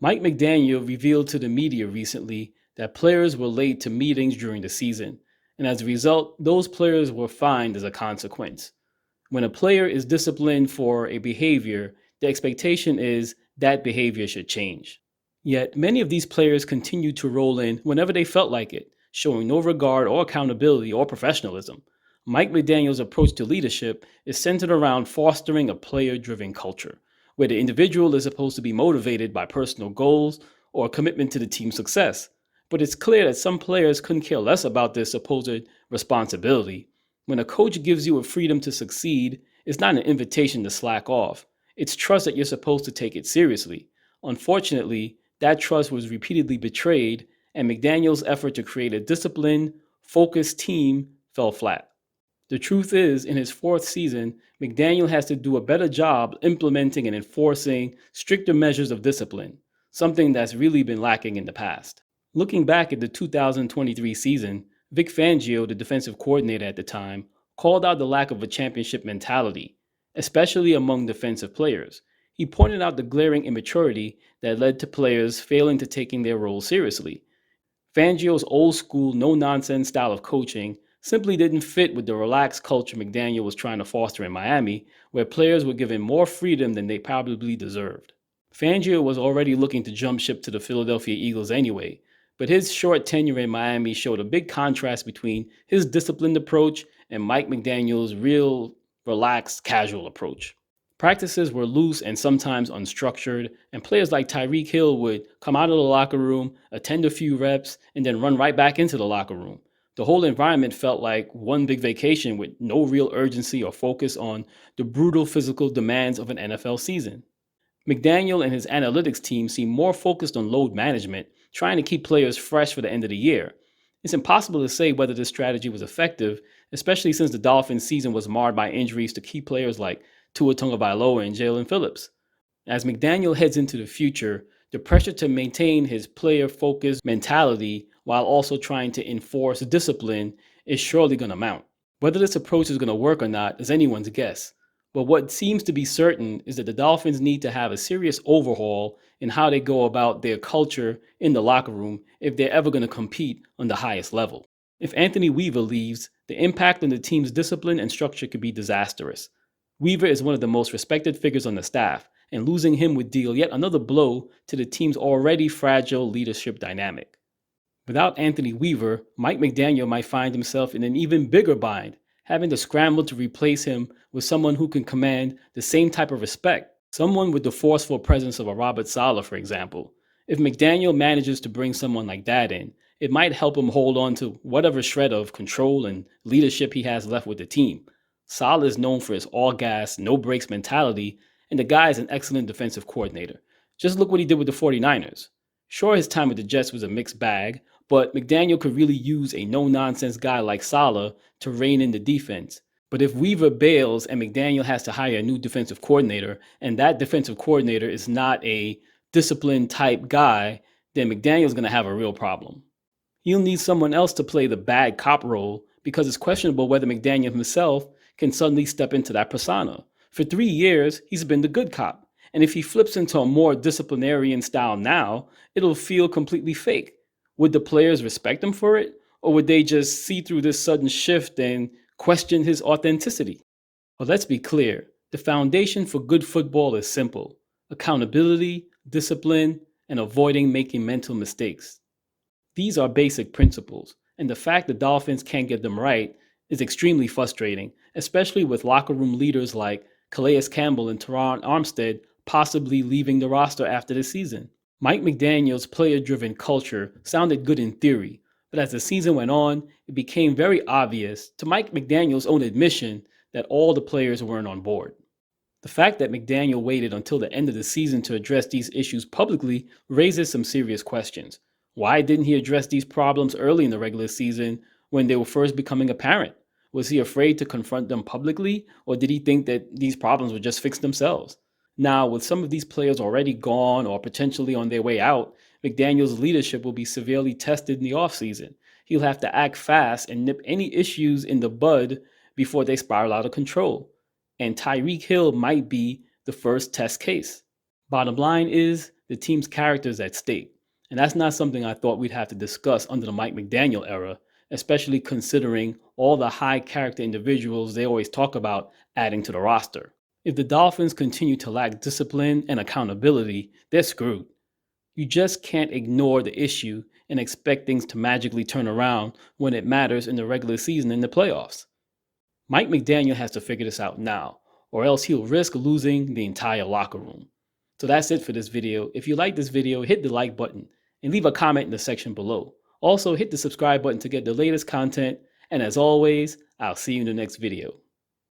Mike McDaniel revealed to the media recently that players were late to meetings during the season, and as a result, those players were fined as a consequence. When a player is disciplined for a behavior, the expectation is that behavior should change. Yet, many of these players continued to roll in whenever they felt like it, showing no regard or accountability or professionalism. Mike McDaniel's approach to leadership is centered around fostering a player driven culture, where the individual is supposed to be motivated by personal goals or a commitment to the team's success. But it's clear that some players couldn't care less about this supposed responsibility. When a coach gives you a freedom to succeed, it's not an invitation to slack off. It's trust that you're supposed to take it seriously. Unfortunately, that trust was repeatedly betrayed, and McDaniel's effort to create a disciplined, focused team fell flat. The truth is, in his fourth season, McDaniel has to do a better job implementing and enforcing stricter measures of discipline, something that's really been lacking in the past. Looking back at the 2023 season, Vic Fangio, the defensive coordinator at the time, called out the lack of a championship mentality, especially among defensive players. He pointed out the glaring immaturity that led to players failing to taking their roles seriously. Fangio's old-school, no-nonsense style of coaching simply didn't fit with the relaxed culture McDaniel was trying to foster in Miami, where players were given more freedom than they probably deserved. Fangio was already looking to jump ship to the Philadelphia Eagles anyway, but his short tenure in Miami showed a big contrast between his disciplined approach and Mike McDaniel's real, relaxed, casual approach. Practices were loose and sometimes unstructured, and players like Tyreek Hill would come out of the locker room, attend a few reps, and then run right back into the locker room. The whole environment felt like one big vacation with no real urgency or focus on the brutal physical demands of an NFL season. McDaniel and his analytics team seemed more focused on load management, trying to keep players fresh for the end of the year. It's impossible to say whether this strategy was effective, especially since the Dolphins' season was marred by injuries to key players like Tua Tagovailoa and Jalen Phillips. As McDaniel heads into the future, the pressure to maintain his player-focused mentality while also trying to enforce discipline is surely going to mount. Whether this approach is going to work or not is anyone's guess. But what seems to be certain is that the Dolphins need to have a serious overhaul in how they go about their culture in the locker room if they're ever going to compete on the highest level. If Anthony Weaver leaves, the impact on the team's discipline and structure could be disastrous. Weaver is one of the most respected figures on the staff, and losing him would deal yet another blow to the team's already fragile leadership dynamic. Without Anthony Weaver, Mike McDaniel might find himself in an even bigger bind, having to scramble to replace him with someone who can command the same type of respect, someone with the forceful presence of a Robert Saleh, for example. If McDaniel manages to bring someone like that in, it might help him hold on to whatever shred of control and leadership he has left with the team. Saleh is known for his all-gas, no-breaks mentality, and the guy is an excellent defensive coordinator. Just look what he did with the 49ers. Sure, his time with the Jets was a mixed bag, but McDaniel could really use a no-nonsense guy like Saleh to rein in the defense. But if Weaver bails and McDaniel has to hire a new defensive coordinator, and that defensive coordinator is not a disciplined type guy, then McDaniel's going to have a real problem. He'll need someone else to play the bad cop role because it's questionable whether McDaniel himself can suddenly step into that persona. For 3 years, he's been the good cop. And if he flips into a more disciplinarian style now, it'll feel completely fake. Would the players respect him for it? Or would they just see through this sudden shift and question his authenticity? Well, let's be clear. The foundation for good football is simple: accountability, discipline, and avoiding making mental mistakes. These are basic principles, and the fact the Dolphins can't get them right is extremely frustrating, especially with locker room leaders like Calais Campbell and Teron Armstead possibly leaving the roster after the season. Mike McDaniel's player-driven culture sounded good in theory, but as the season went on, it became very obvious, to Mike McDaniel's own admission, that all the players weren't on board. The fact that McDaniel waited until the end of the season to address these issues publicly raises some serious questions. Why didn't he address these problems early in the regular season when they were first becoming apparent? Was he afraid to confront them publicly, or did he think that these problems would just fix themselves? Now, with some of these players already gone or potentially on their way out, McDaniel's leadership will be severely tested in the offseason. He'll have to act fast and nip any issues in the bud before they spiral out of control. And Tyreek Hill might be the first test case. Bottom line is, the team's character is at stake. And that's not something I thought we'd have to discuss under the Mike McDaniel era, especially considering all the high character individuals they always talk about adding to the roster. If the Dolphins continue to lack discipline and accountability, they're screwed. You just can't ignore the issue and expect things to magically turn around when it matters in the regular season and the playoffs. Mike McDaniel has to figure this out now, or else he'll risk losing the entire locker room. So that's it for this video. If you like this video, hit the like button and leave a comment in the section below. Also, hit the subscribe button to get the latest content. And as always, I'll see you in the next video.